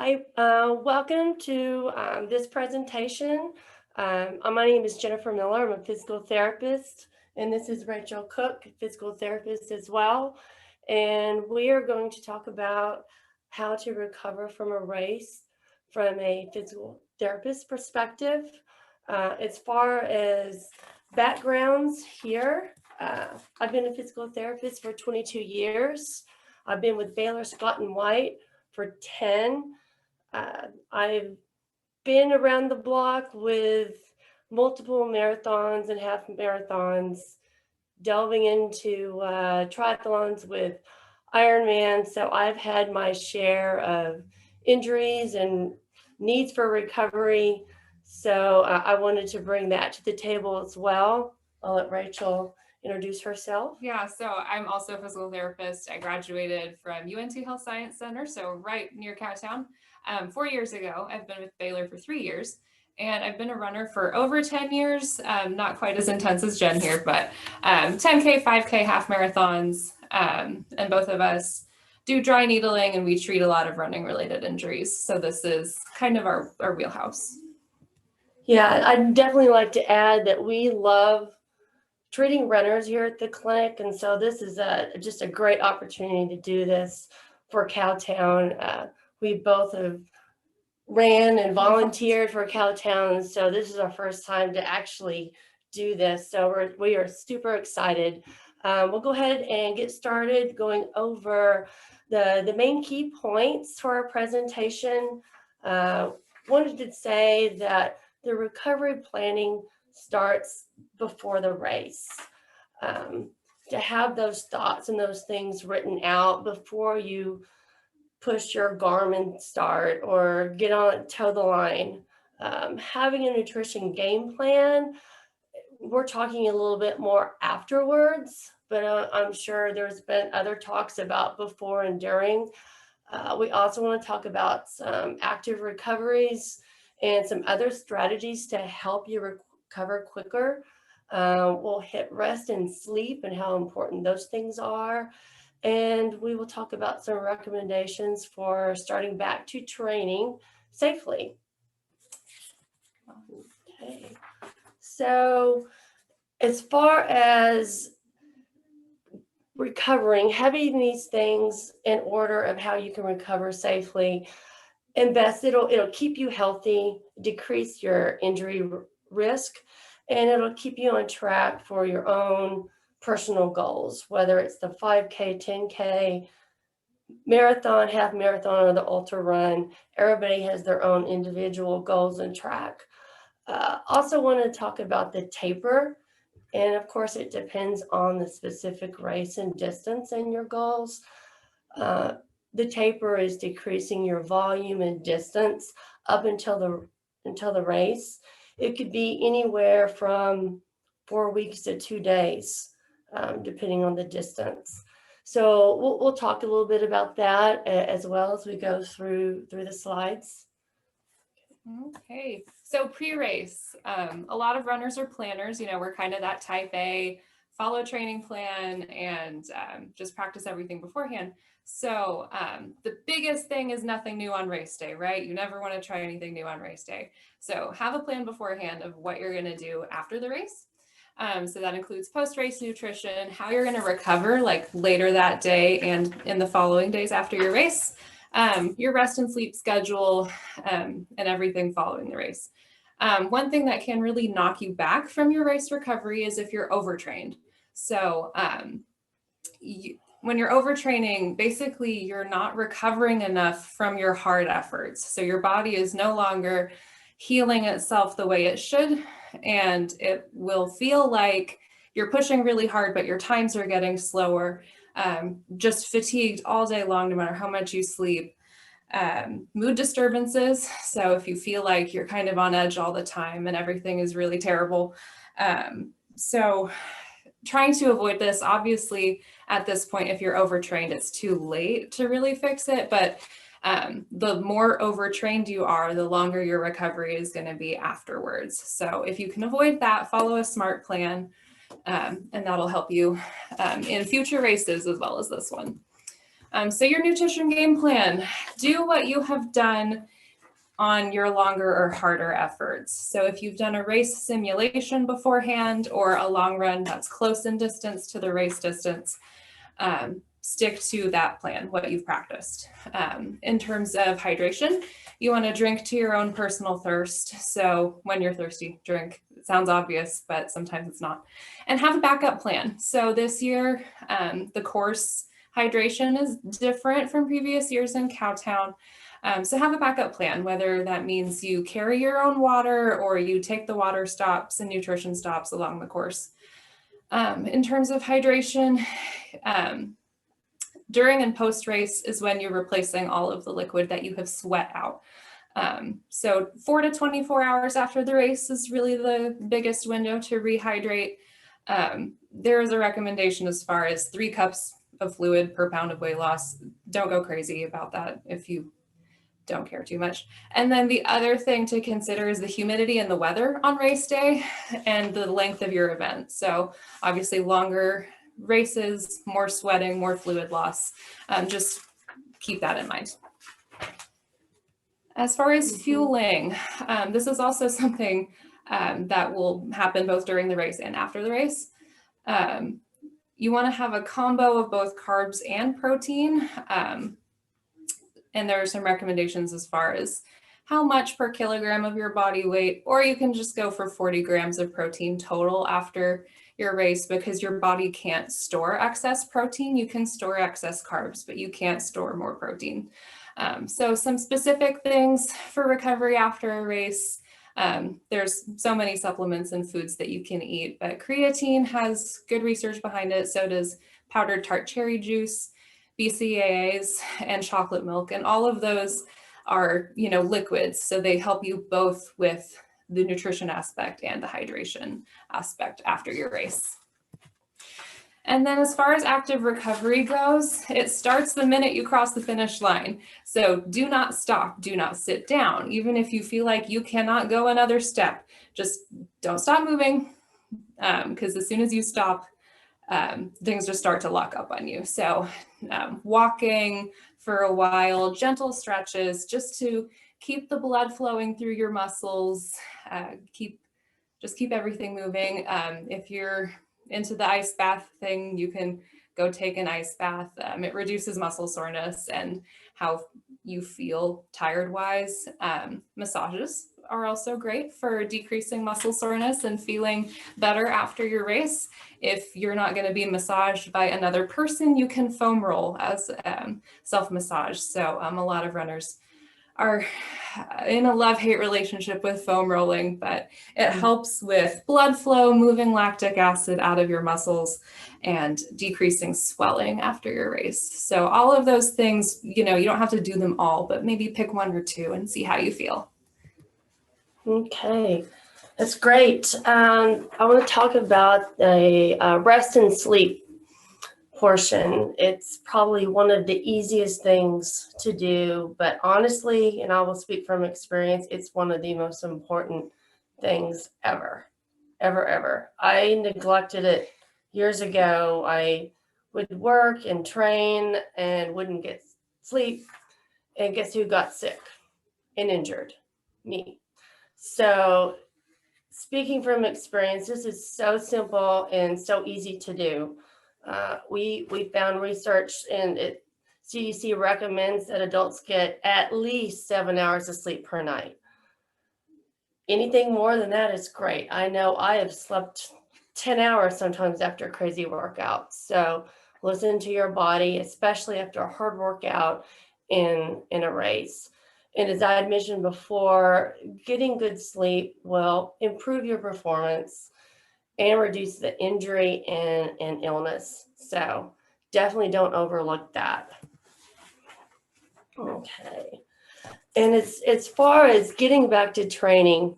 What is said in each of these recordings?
Hi, welcome to this presentation. My name is Jennifer Miller. I'm a physical therapist, and this is Rachel Cook, physical therapist as well. And we are going to talk about how to recover from a race from a physical therapist perspective. As far as backgrounds here, I've been a physical therapist for 22 years. I've been with Baylor Scott and White for 10. I've been around the block with multiple marathons and half marathons, delving into triathlons with Ironman. So I've had my share of injuries and needs for recovery. So I wanted to bring that to the table as well. I'll let Rachel introduce herself. Yeah, so I'm also a physical therapist. I graduated from UNT Health Science Center, so right near Cowtown. 4 years ago, I've been with Baylor for 3 years, and I've been a runner for over 10 years. Not quite as intense as Jen here, but 10K, 5K, half marathons, and both of us do dry needling, and we treat a lot of running-related injuries. So this is kind of our wheelhouse. Yeah, I'd definitely like to add that we love treating runners here at the clinic, and so this is just a great opportunity to do this for Cowtown. We both have ran and volunteered for Cowtown, so this is our first time to actually do this. So we are super excited. We'll go ahead and get started going over the main key points for our presentation. Wanted to say that the recovery planning starts before the race. To have those thoughts and those things written out before you push your Garmin start or get on toe the line. Having a nutrition game plan, we're talking a little bit more afterwards, but I'm sure there's been other talks about before and during. We also want to talk about some active recoveries and some other strategies to help you recover quicker. We'll hit rest and sleep and how important those things are. And we will talk about some recommendations for starting back to training safely. Okay. So as far as recovering, having these things in order of how you can recover safely, it'll keep you healthy, decrease your injury risk, and it'll keep you on track for your own personal goals, whether it's the 5K, 10K, marathon, half marathon, or the ultra run. Everybody has their own individual goals and track. Also want to talk about the taper. And of course, it depends on the specific race and distance and your goals. The taper is decreasing your volume and distance up until the race. It could be anywhere from 4 weeks to 2 days, depending on the distance. So we'll talk a little bit about that as well as we go through the slides. Okay, so pre-race, a lot of runners are planners. We're kind of that type A, follow training plan and just practice everything beforehand. So the biggest thing is nothing new on race day, right? You never want to try anything new on race day. So have a plan beforehand of what you're going to do after the race. So that includes post-race nutrition, how you're going to recover like later that day and in the following days after your race, your rest and sleep schedule, and everything following the race. One thing that can really knock you back from your race recovery is if you're overtrained. So when you're overtraining, basically you're not recovering enough from your hard efforts. So your body is no longer healing itself the way it should, and it will feel like you're pushing really hard, but your times are getting slower, just fatigued all day long, no matter how much you sleep. Mood disturbances. So if you feel like you're kind of on edge all the time and everything is really terrible. So trying to avoid this, obviously at this point, if you're overtrained, it's too late to really fix it. But the more overtrained you are, the longer your recovery is going to be afterwards. So if you can avoid that, follow a SMART plan, and that'll help you in future races as well as this one. So your nutrition game plan, do what you have done on your longer or harder efforts. So if you've done a race simulation beforehand or a long run that's close in distance to the race distance, stick to that plan, what you've practiced. In terms of hydration, you want to drink to your own personal thirst. So when you're thirsty, drink. It sounds obvious, but sometimes it's not. And have a backup plan. So this year, the course hydration is different from previous years in Cowtown. So have a backup plan, whether that means you carry your own water or you take the water stops and nutrition stops along the course. In terms of hydration, during and post race is when you're replacing all of the liquid that you have sweat out. So 4 to 24 hours after the race is really the biggest window to rehydrate. There is a recommendation as far as 3 cups of fluid per pound of weight loss. Don't go crazy about that if you don't care too much. And then the other thing to consider is the humidity and the weather on race day and the length of your event. So obviously longer races, more sweating, more fluid loss. Just keep that in mind. As far as fueling, this is also something that will happen both during the race and after the race. You want to have a combo of both carbs and protein. And there are some recommendations as far as how much per kilogram of your body weight, or you can just go for 40 grams of protein total after your race, because your body can't store excess protein. You can store excess carbs, but you can't store more protein. So some specific things for recovery after a race. There's so many supplements and foods that you can eat, but creatine has good research behind it. So does powdered tart cherry juice, BCAAs, and chocolate milk. And all of those are, liquids. So they help you both with the nutrition aspect and the hydration aspect after your race. And then as far as active recovery goes, it starts the minute you cross the finish line. So do not stop, do not sit down. Even if you feel like you cannot go another step, just don't stop moving, because as soon as you stop, things just start to lock up on you. So walking for a while, gentle stretches just to keep the blood flowing through your muscles, keep everything moving. If you're into the ice bath thing, you can go take an ice bath. It reduces muscle soreness and how you feel tired wise. Massages are also great for decreasing muscle soreness and feeling better after your race. If you're not going to be massaged by another person, you can foam roll as self-massage. So a lot of runners are in a love-hate relationship with foam rolling, but it helps with blood flow, moving lactic acid out of your muscles, and decreasing swelling after your race. So all of those things, you don't have to do them all, but maybe pick 1 or 2 and see how you feel. Okay, that's great. I want to talk about the rest and sleep portion. It's probably one of the easiest things to do, but honestly, and I will speak from experience, it's one of the most important things ever. I neglected it years ago. I would work and train and wouldn't get sleep. And guess who got sick and injured? Me. So speaking from experience, this is so simple and so easy to do. We found research, and CDC recommends that adults get at least 7 hours of sleep per night. Anything more than that is great. I know I have slept 10 hours sometimes after a crazy workout. So listen to your body, especially after a hard workout in a race. And as I had mentioned before, getting good sleep will improve your performance and reduce the injury and illness. So definitely don't overlook that. Okay. And as far as getting back to training,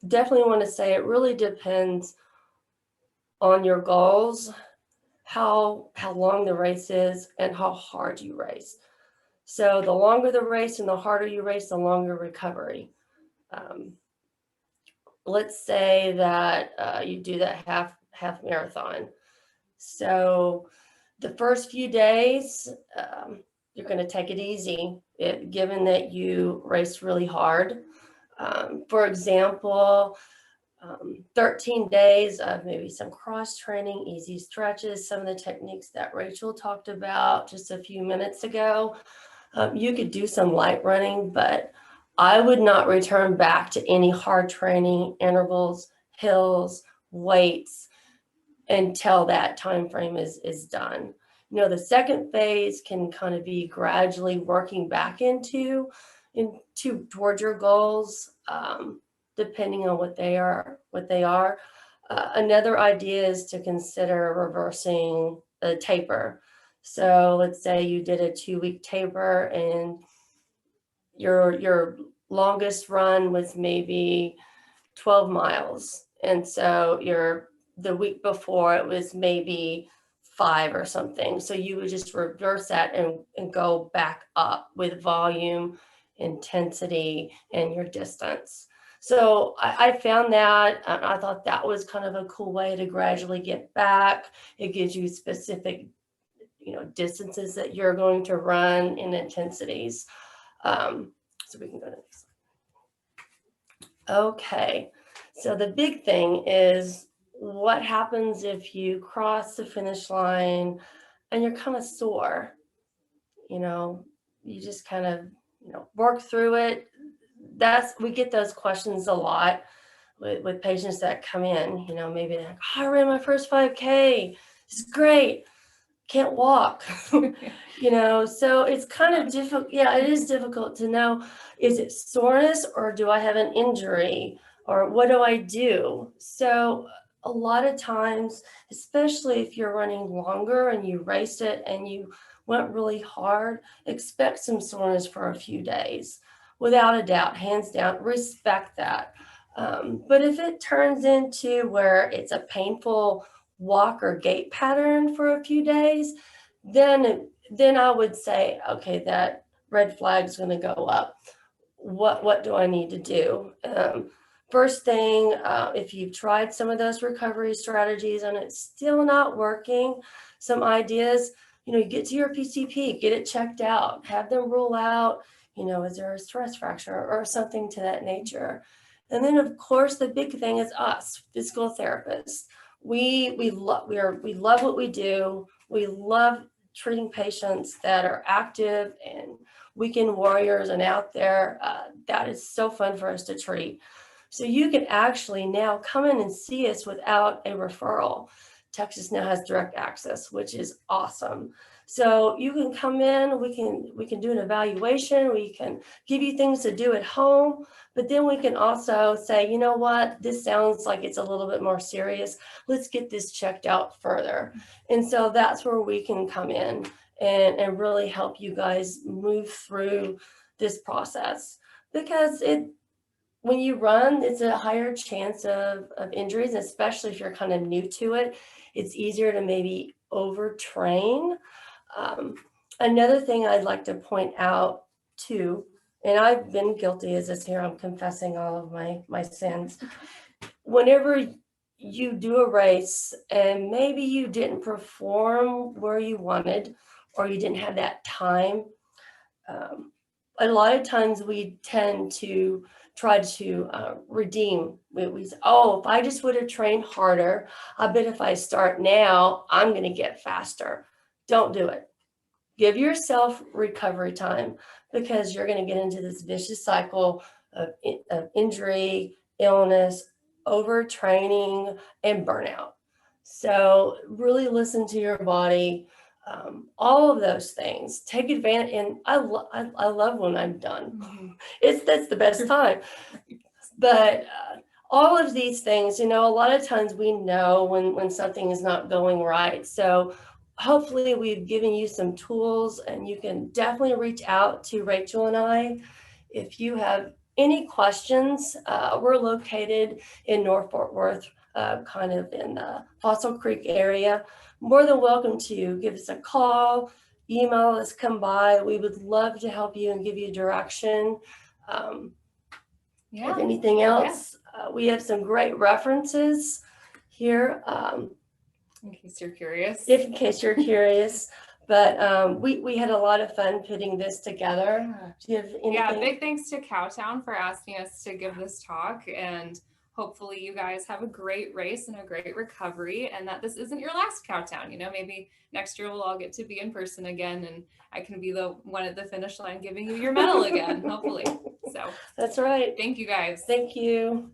definitely want to say it really depends on your goals, how long the race is, and how hard you race. So the longer the race and the harder you race, the longer recovery. Let's say that you do that half marathon. So The first few days, you're going to take it easy, given that you raced really hard. For example, 13 days of maybe some cross training, easy stretches, some of the techniques that Rachel talked about just a few minutes ago. You could do some light running, but I would not return back to any hard training, intervals, hills, weights until that time frame is done. You know, the second phase can kind of be gradually working back into towards your goals, depending on what they are. Another idea is to consider reversing the taper. So let's say you did a 2-week taper and your longest run was maybe 12 miles. And so the week before it was maybe 5 or something. So you would just reverse that and go back up with volume, intensity, and your distance. So I found that, and I thought that was kind of a cool way to gradually get back. It gives you specific, distances that you're going to run and intensities. So we can go to next. Okay, so the big thing is what happens if you cross the finish line and you're kind of sore? You just kind of, work through it. We get those questions a lot with patients that come in, maybe they're like, oh, I ran my first 5K. It's great. Can't walk. So it's kind of difficult. Yeah, it is difficult to know, is it soreness or do I have an injury or what do I do? So a lot of times, especially if you're running longer and you raced it and you went really hard, expect some soreness for a few days. Without a doubt, hands down, respect that. But if it turns into where it's a painful walk or gait pattern for a few days, then I would say, okay, that red flag is going to go up. What do I need to do? First thing, if you've tried some of those recovery strategies and it's still not working, some ideas, you get to your PCP, get it checked out, have them rule out, is there a stress fracture or something to that nature? And then of course, the big thing is us, physical therapists. We love what we do. We love treating patients that are active and weekend warriors and out there. That is so fun for us to treat. So you can actually now come in and see us without a referral. Texas now has direct access, which is awesome. So you can come in, we can do an evaluation, we can give you things to do at home, but then we can also say, you know what, this sounds like it's a little bit more serious. Let's get this checked out further. And so that's where we can come in and really help you guys move through this process, because when you run, it's a higher chance of injuries, especially if you're kind of new to it. It's easier to maybe overtrain. Another thing I'd like to point out too, and I've been guilty as this here, I'm confessing all of my sins. Whenever you do a race and maybe you didn't perform where you wanted or you didn't have that time, a lot of times we tend to try to redeem. We say, oh, if I just would have trained harder, I bet if I start now, I'm going to get faster. Don't do it. Give yourself recovery time, because you're going to get into this vicious cycle of injury, illness, overtraining, and burnout. So really listen to your body. All of those things, take advantage. And I love when I'm done. Mm-hmm. That's the best time. But all of these things, a lot of times we know when something is not going right. So hopefully we've given you some tools, and you can definitely reach out to Rachel and I if you have any questions. We're located in North Fort Worth, kind of in the Fossil Creek area. More than welcome to give us a call, email us, come by. We would love to help you and give you direction. If anything else, we have some great references here. in case you're curious. in case you're curious. But we had a lot of fun putting this together. Do you have anything? Yeah, big thanks to Cowtown for asking us to give this talk, and hopefully you guys have a great race and a great recovery, and that this isn't your last Cowtown. You know, maybe next year we'll all get to be in person again, and I can be the one at the finish line giving you your medal again, hopefully. So That's right. thank you guys. Thank you.